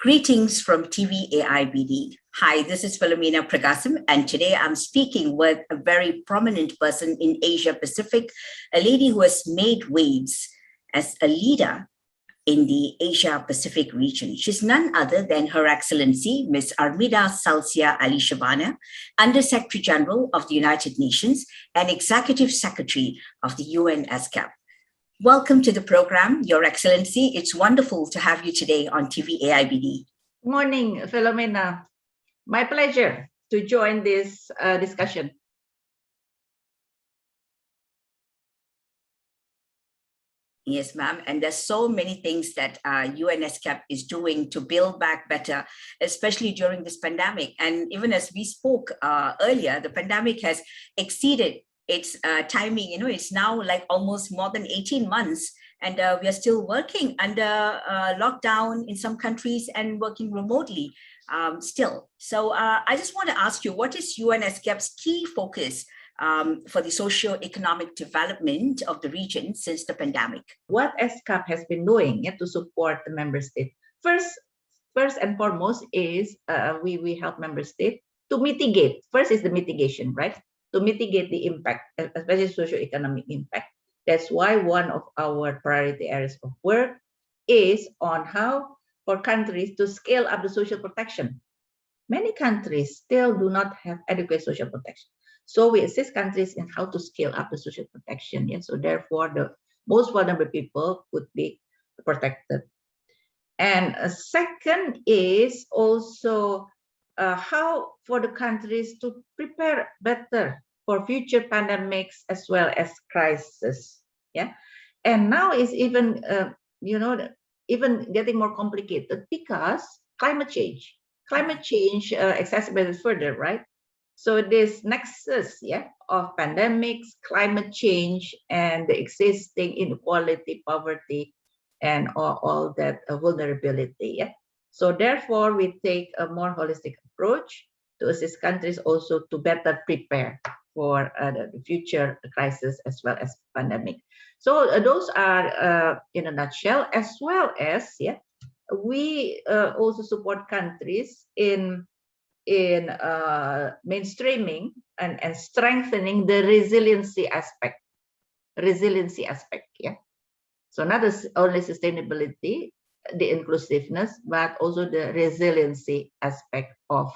Greetings from TV AIBD. Hi, this is Philomena, and today I'm speaking with a very prominent person in Asia Pacific, a lady who has made waves as a leader in the Asia Pacific region. She's none other than Her Excellency, Ms Armida Salsiah Alisjahbana, Under Secretary General of the United Nations and Executive Secretary of the UN ESCAP. Welcome to the program, Your Excellency. It's wonderful to have you today on TV AIBD. Good morning, Philomena. My pleasure to join this discussion. Yes, ma'am. And there's so many things that UN ESCAP is doing to build back better, especially during this pandemic. And even as we spoke earlier, the pandemic has exceeded its timing. It's now like almost more than 18 months, and we are still working under lockdown in some countries and working remotely still. So I just want to ask you, what is UN ESCAP's key focus for the socio-economic development of the region since the pandemic? What ESCAP has been doing to support the member state? First and foremost is we help member state to mitigate. First is the mitigation, right? To mitigate the impact, especially socio-economic impact. That's why one of our priority areas of work is on how for countries to scale up the social protection. Many countries still do not have adequate social protection. So we assist countries in how to scale up the social protection. Yeah? So therefore, the most vulnerable people could be protected. And second is also how for the countries to prepare better for future pandemics as well as crises. Yeah, and now is even even getting more complicated because climate change exacerbated further, right? So this nexus, of pandemics, climate change, and the existing inequality, poverty, and all that vulnerability. Yeah. So therefore, we take a more holistic approach to assist countries also to better prepare for the future crisis as well as pandemic. So those are in a nutshell, as well as we also support countries in mainstreaming and strengthening the resiliency aspect. So not only sustainability, the inclusiveness, but also the resiliency aspect of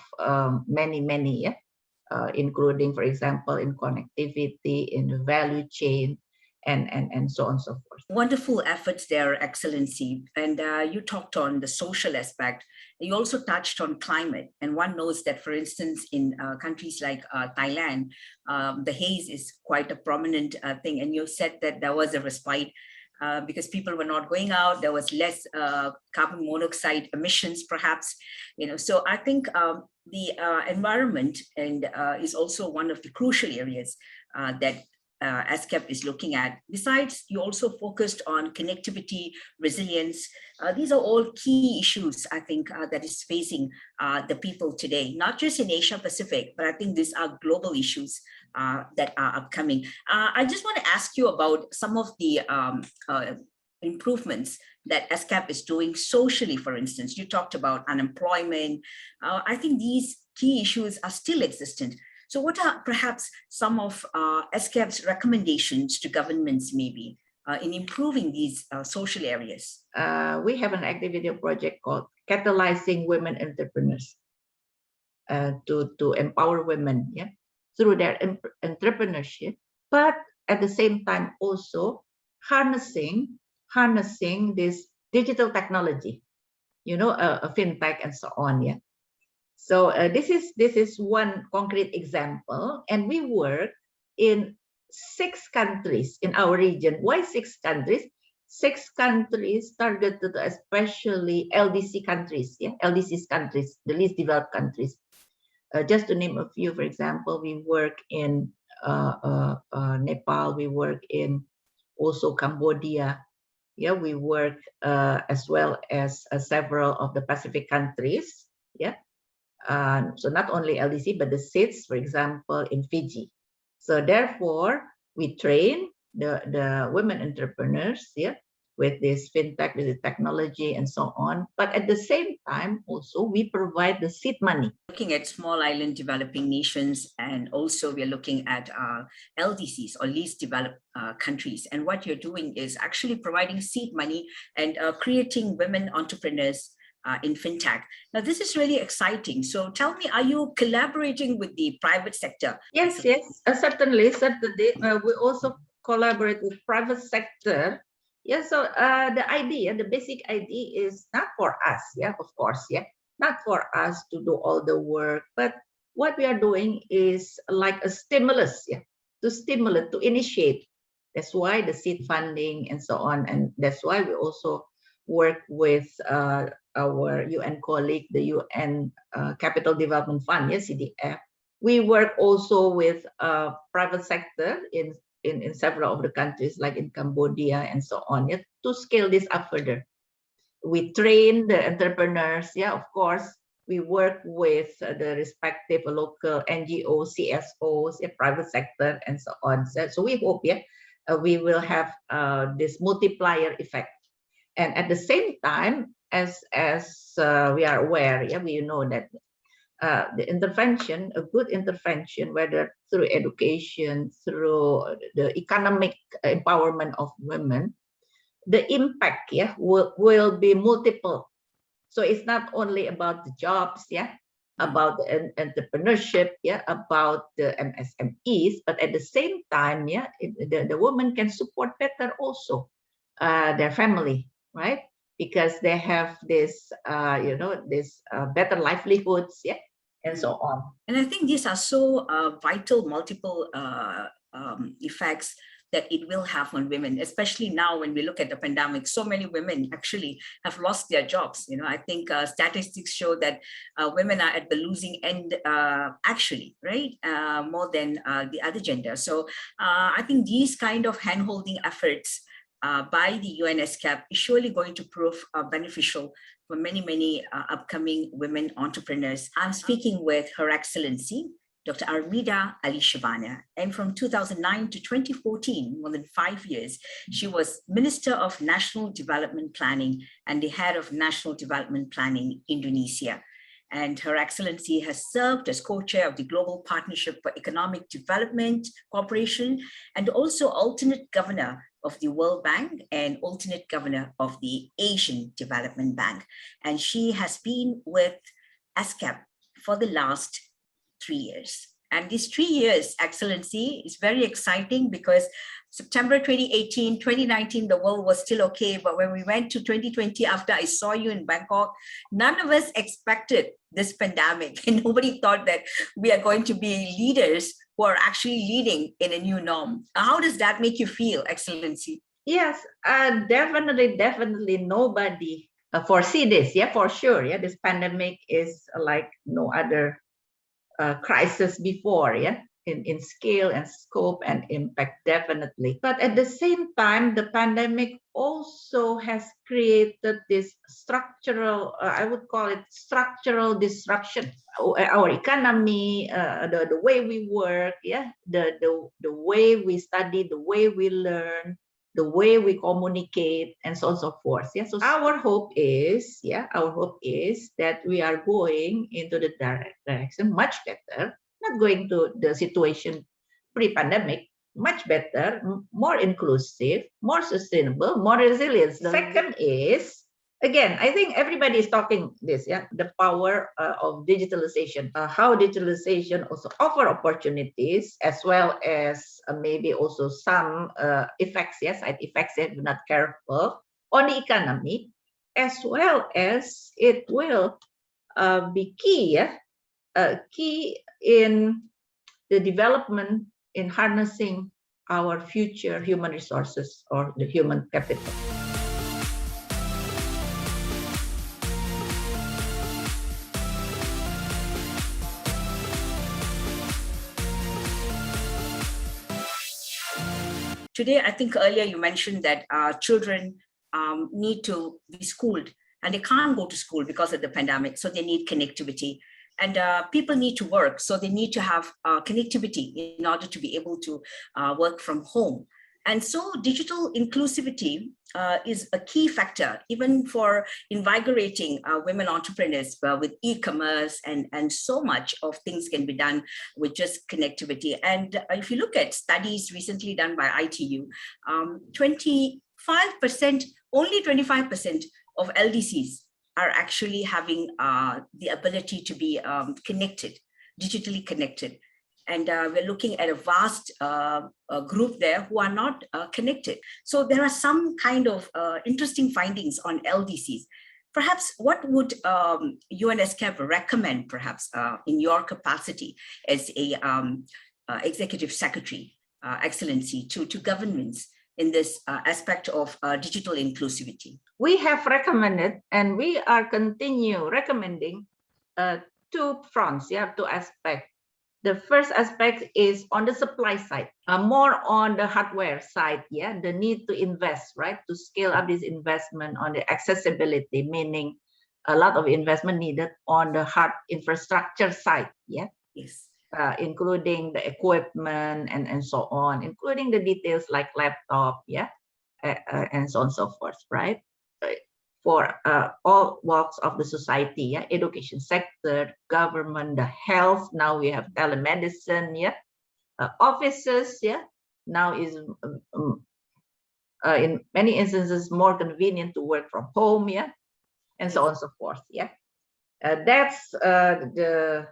many, including, for example, in connectivity, in the value chain, and so on and so forth. Wonderful efforts there, Excellency. And you talked on the social aspect. You also touched on climate. And one knows that, for instance, in countries like Thailand, the haze is quite a prominent thing. And you said that there was a respite because people were not going out. There was less carbon monoxide emissions, perhaps. So I think the environment and is also one of the crucial areas that ESCAP is looking at. Besides, you also focused on connectivity, resilience. These are all key issues, I think, that is facing the people today, not just in Asia Pacific, but I think these are global issues that are upcoming. I just want to ask you about some of the improvements that ESCAP is doing socially. For instance, you talked about unemployment. I think these key issues are still existent. So what are perhaps some of ESCAP's recommendations to governments maybe in improving these social areas? We have an activity project called Catalyzing Women Entrepreneurs to empower women through their entrepreneurship, but at the same time also harnessing this digital technology, a fintech and so on. So this is one concrete example, and we work in 6 countries in our region. Why 6 countries? 6 countries targeted, especially LDC countries, LDC countries, the least developed countries. Just to name a few, for example, we work in Nepal, we work in also Cambodia. We work as well as several of the Pacific countries. So not only LDC, but the SIDS, for example, in Fiji. So therefore, we train the women entrepreneurs with this fintech, with the technology and so on. But at the same time, also, we provide the seed money. Looking at small island developing nations, and also we're looking at LDCs or least developed countries. And what you're doing is actually providing seed money and creating women entrepreneurs in fintech. Now, this is really exciting. So tell me, are you collaborating with the private sector? Yes, certainly. We also collaborate with private sector. Yeah, so the basic idea is not for us, of course, not for us to do all the work, but what we are doing is like a stimulus, to stimulate, to initiate. That's why the seed funding and so on, and that's why we also work with our UN colleague, the UN Capital Development Fund, CDF. We work also with private sector in several of the countries, like in Cambodia and so on, to scale this up further. We train the entrepreneurs, of course. We work with the respective local NGOs, CSOs, private sector, and so on. So we hope, we will have this multiplier effect. And at the same time, as we are aware, we know that the intervention, a good intervention, whether through education, through the economic empowerment of women, the impact will be multiple. So it's not only about the jobs, about the entrepreneurship, about the MSMEs, but at the same time, the woman can support better also their family, right? Because they have this, this better livelihoods, and so on. And I think these are so vital, multiple effects that it will have on women, especially now when we look at the pandemic. So many women actually have lost their jobs. I think statistics show that women are at the losing end, actually, right? More than the other gender. So I think these kind of hand-holding efforts by the ESCAP is surely going to prove beneficial for many, many upcoming women entrepreneurs. I'm speaking with Her Excellency, Dr. Armida Alisjahbana. And from 2009 to 2014, more than 5 years, she was Minister of National Development Planning and the head of National Development Planning Indonesia. And Her Excellency has served as co-chair of the Global Partnership for Economic Development Cooperation and also alternate governor of the World Bank and alternate governor of the Asian Development Bank. And she has been with ESCAP for the last 3 years. And these 3 years, Excellency, is very exciting because September 2018, 2019, the world was still okay. But when we went to 2020, after I saw you in Bangkok, none of us expected this pandemic. And nobody thought that we are going to be leaders who are actually leading in a new norm. How does that make you feel, Excellency? Yes, definitely nobody foresee this. For sure. This pandemic is like no other crisis before, in scale and scope and impact, definitely. But at the same time, the pandemic also has created this structural, I would call it structural disruption. Our economy, the way we work, the way we study, the way we learn, the way we communicate, and so on and so forth. So our hope is, that we are going into the direction much better, not going to the situation pre-pandemic, much better, more inclusive, more sustainable, more resilient. The second is, again, I think everybody is talking this, the power of digitalization, how digitalization also offer opportunities as well as maybe also some effects, side effects if we're not careful on the economy, as well as it will be key in the development in harnessing our future human resources or the human capital. Today, I think earlier you mentioned that children need to be schooled and they can't go to school because of the pandemic. So they need connectivity. And people need to work. So they need to have connectivity in order to be able to work from home. And so digital inclusivity is a key factor, even for invigorating women entrepreneurs with e-commerce, and so much of things can be done with just connectivity. And if you look at studies recently done by ITU, 25%, only 25% of LDCs are actually having the ability to be connected, digitally connected. And we're looking at a vast group there who are not connected. So there are some kind of interesting findings on LDCs. Perhaps what would you and ESCAP recommend, perhaps in your capacity as a executive secretary, Excellency, to governments in this aspect of digital inclusivity? We have recommended, and we are continue recommending two fronts, two aspects. The first aspect is on the supply side, more on the hardware side, the need to invest, right, to scale up this investment on the accessibility, meaning a lot of investment needed on the hard infrastructure side, Yes. Including the equipment and so on, including the details like laptop, and so on and so forth, right? For all walks of the society, education sector, government, the health. Now we have telemedicine, offices, now is in many instances more convenient to work from home, and so on and so forth, that's the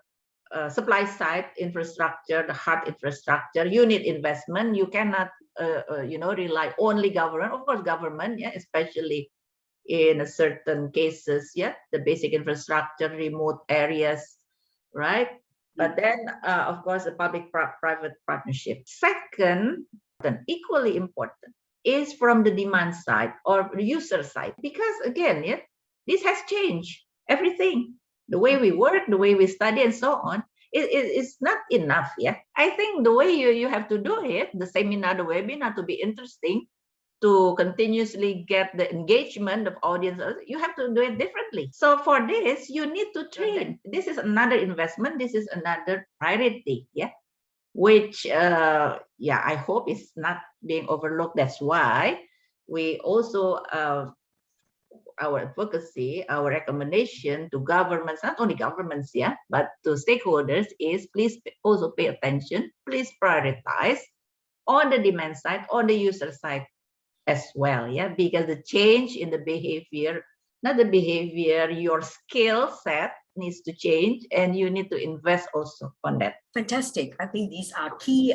supply side infrastructure, the hard infrastructure. You need investment. You cannot, rely only government. Of course, government, especially in certain cases, the basic infrastructure, remote areas, right? But then, of course, the public-private partnership. Second, and equally important, is from the demand side or user side, because again, this has changed everything. The way we work, the way we study, and so on. It's not enough. I think the way you have to do it, the seminar, the webinar, to be interesting, to continuously get the engagement of audiences, you have to do it differently. So for this, you need to train. This is another investment. This is another priority, which, I hope is not being overlooked. That's why we also, our advocacy, our recommendation to governments, not only governments, but to stakeholders is please also pay attention, please prioritize on the demand side, on the user side as well, because the change in the behavior, not the behavior, your skill set needs to change, and you need to invest also on that. Fantastic. I think these are key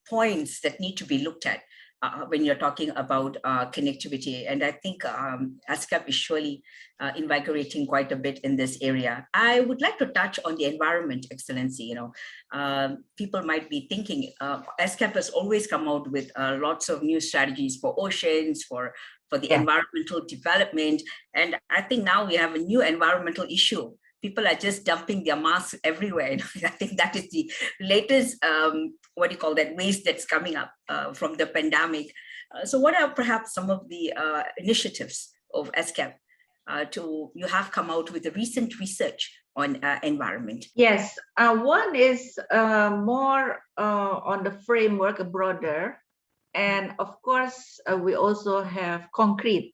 points that need to be looked at when you're talking about connectivity. And I think ESCAP is surely invigorating quite a bit in this area. I would like to touch on the environment, Excellency. People might be thinking, ESCAP has always come out with lots of new strategies for oceans, for the environmental development. And I think now we have a new environmental issue. People are just dumping their masks everywhere. I think that is the latest, waste that's coming up from the pandemic. So what are perhaps some of the initiatives of ESCAP you have come out with a recent research on environment? Yes, one is more on the framework, broader. And of course, we also have concrete,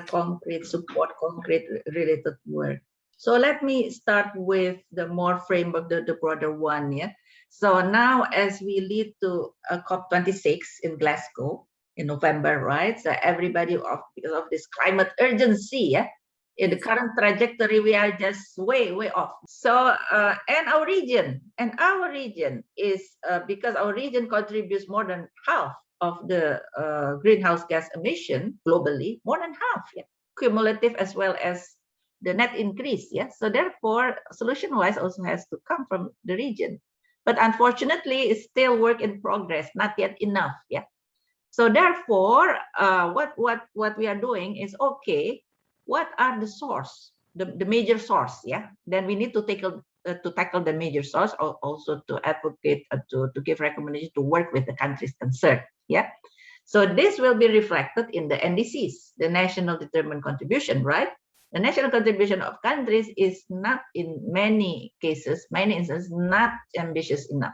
concrete support, concrete related work. So let me start with the more framework, the broader one. So now, as we lead to COP26 in Glasgow in November, right? So everybody, because of this climate urgency, in the current trajectory, we are just way off. So and our region is because our region contributes more than half of the greenhouse gas emission globally, more than half, cumulative as well as the net increase, so therefore solution-wise also has to come from the region, but unfortunately it's still work in progress, not yet enough, so therefore what we are doing is, okay, what are the source, the major source, then we need to tackle the major source, also to advocate, to give recommendation to work with the countries concerned, so this will be reflected in the NDCs, the national determined contribution, right? The national contribution of countries is not, in many cases, many instances, not ambitious enough.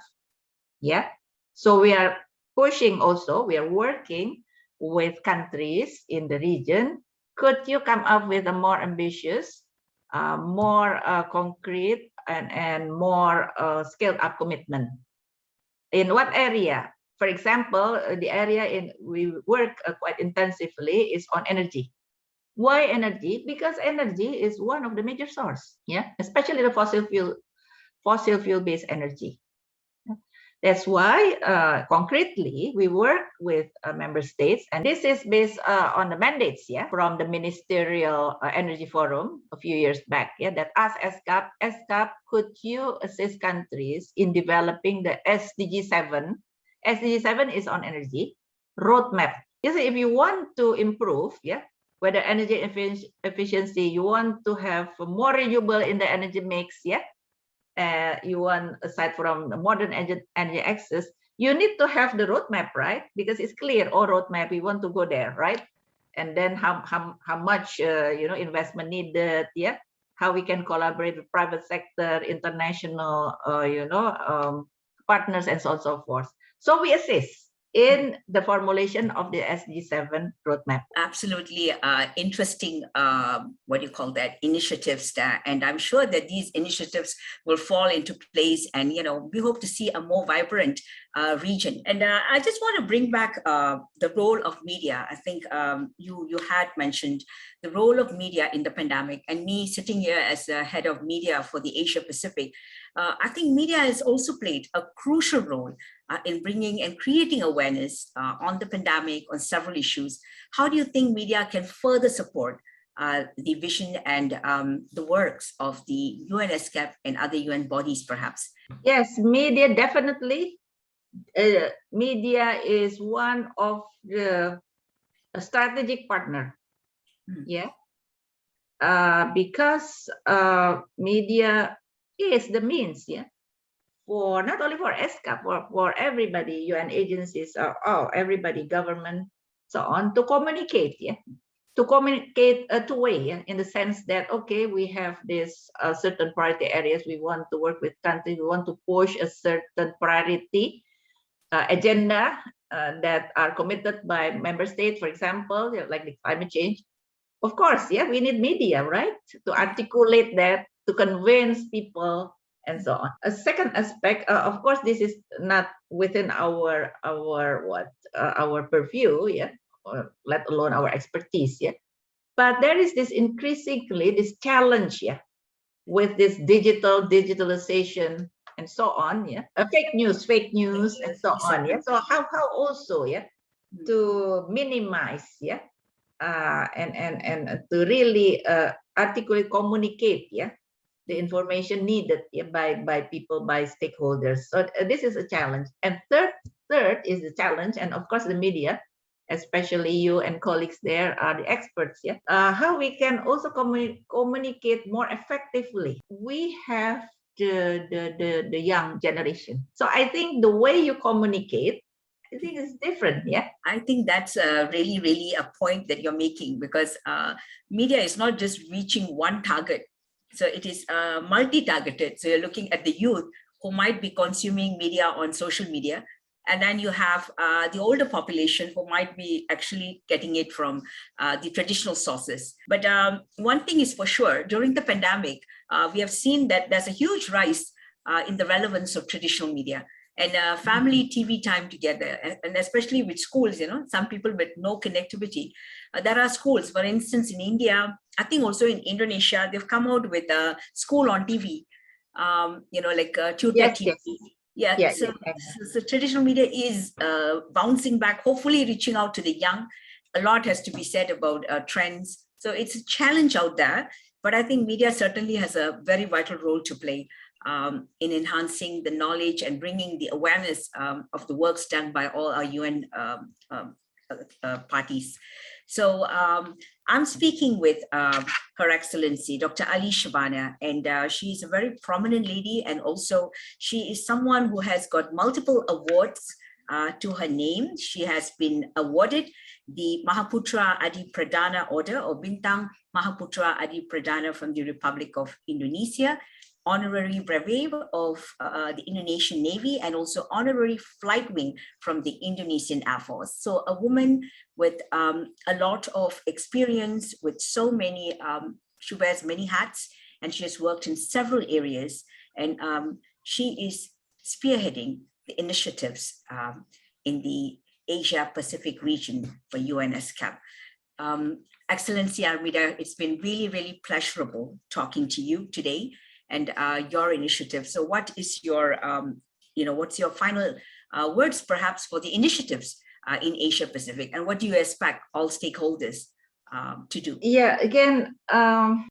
So we are pushing also, we are working with countries in the region. Could you come up with a more ambitious, more concrete, and more scaled up commitment? In what area? For example, the area we work quite intensively is on energy. Why energy? Because energy is one of the major source, yeah, especially the fossil fuel based energy. That's why concretely we work with member states, and this is based on the mandates, yeah, from the Ministerial Energy Forum a few years back, yeah, that asked ESCAP, could you assist countries in developing the SDG 7? SDG 7 is on energy roadmap. You see, if you want to improve, yeah, whether energy efficiency, you want to have more renewable in the energy mix, yeah. You want, aside from the modern energy access, you need to have the roadmap, right? Because it's clear, oh, roadmap, we want to go there, right? And then how much investment needed, yeah? How we can collaborate with private sector, international, partners, and so on and so forth. So we assist in the formulation of the SDG 7 roadmap. Absolutely interesting, what do you call that, initiatives, and I'm sure that these initiatives will fall into place, and we hope to see a more vibrant region. And I just want to bring back the role of media. I think you had mentioned the role of media in the pandemic, and me sitting here as the head of media for the Asia Pacific, I think media has also played a crucial role in bringing and creating awareness on the pandemic, on several issues. How do you think media can further support the vision and the works of the ESCAP and other UN bodies, perhaps? Yes, media definitely. Media is one of the strategic partner. Yeah, because media is the means, yeah, for not only for ESCAP, for everybody, UN agencies, everybody, government, so on, to communicate, yeah, to communicate two-way, yeah, in the sense that, okay, we have this certain priority areas, we want to work with countries, we want to push a certain priority agenda that are committed by member states, for example, like the climate change. Of course, yeah, we need media, right, to articulate that, to convince people, and so on. A second aspect, of course, this is not within our purview, yeah, or let alone our expertise, yeah. But there is this increasingly this challenge, yeah, with this digitalization and so on, yeah. Fake news, and so on, yeah. So how also, yeah, to minimize, yeah, and to really articulate, communicate, yeah, the information needed, yeah, by people, by stakeholders. So this is a challenge. And third is the challenge, and of course the media, especially you and colleagues there are the experts, yeah. How we can also communicate more effectively. We have the young generation. So I think the way you communicate, I think it's different, yeah. I think that's really, really a point that you're making, because media is not just reaching one target. So it is multi-targeted. So you're looking at the youth who might be consuming media on social media. And then you have the older population who might be actually getting it from the traditional sources. But one thing is for sure, during the pandemic, we have seen that there's a huge rise in the relevance of traditional media and family TV time together, and especially with schools, some people with no connectivity. There are schools, for instance, in India, I think also in Indonesia, they've come out with a school on TV, like tutor TV. Yeah. So traditional media is bouncing back, hopefully reaching out to the young. A lot has to be said about trends. So it's a challenge out there, but I think media certainly has a very vital role to play in enhancing the knowledge and bringing the awareness of the works done by all our UN parties. So I'm speaking with Her Excellency, Dr. Alishjahbana, and she's a very prominent lady, and also she is someone who has got multiple awards to her name. She has been awarded the Mahaputra Adi Pradana Order, or Bintang Mahaputra Adi Pradana from the Republic of Indonesia, honorary brave of the Indonesian Navy and also honorary flight wing from the Indonesian Air Force. So a woman with a lot of experience, with so many, she wears many hats, and she has worked in several areas, and she is spearheading the initiatives in the Asia Pacific region for ESCAP. Excellency Armida, it's been really, really pleasurable talking to you today and your initiative. So what is your, what's your final words perhaps for the initiatives in Asia Pacific, and what do you expect all stakeholders to do? Yeah, again,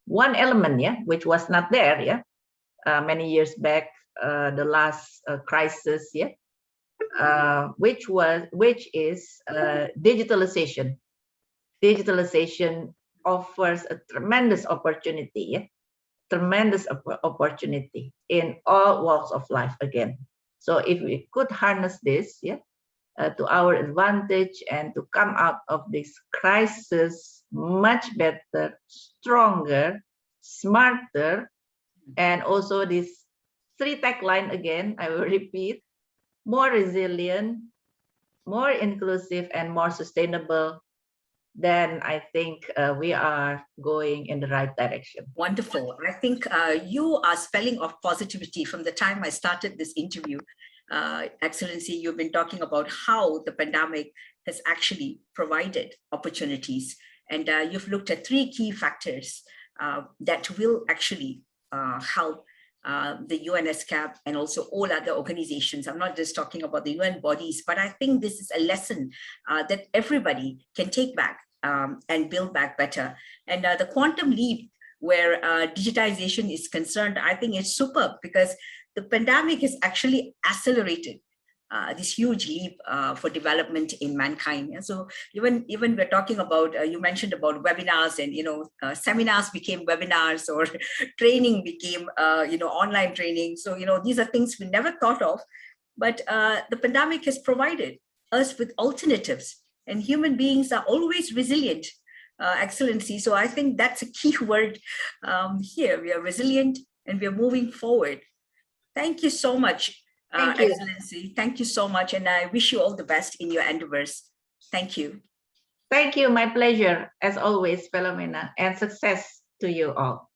one element, which was not there, many years back, the last crisis, which is digitalization. Digitalization offers a tremendous opportunity, in all walks of life again. So if we could harness this, to our advantage and to come out of this crisis much better, stronger, smarter, and also this three tagline again, I will repeat: more resilient, more inclusive, and more sustainable, then I think we are going in the right direction. Wonderful. I think you are spelling of positivity from the time I started this interview. Excellency, you've been talking about how the pandemic has actually provided opportunities, and you've looked at three key factors that will actually help the ESCAP and also all other organizations. I'm not just talking about the UN bodies, but I think this is a lesson that everybody can take back and build back better. And the quantum leap where digitization is concerned, I think it's superb, because the pandemic has actually accelerated this huge leap for development in mankind. And so even we're talking about, you mentioned about webinars, and seminars became webinars, or training became online training. So these are things we never thought of, but the pandemic has provided us with alternatives, and human beings are always resilient, Excellency. So I think that's a key word here. We are resilient and we are moving forward. Thank you so much, Excellency. Thank you so much. And I wish you all the best in your endeavors. Thank you. Thank you. My pleasure, as always, Philomena, and success to you all.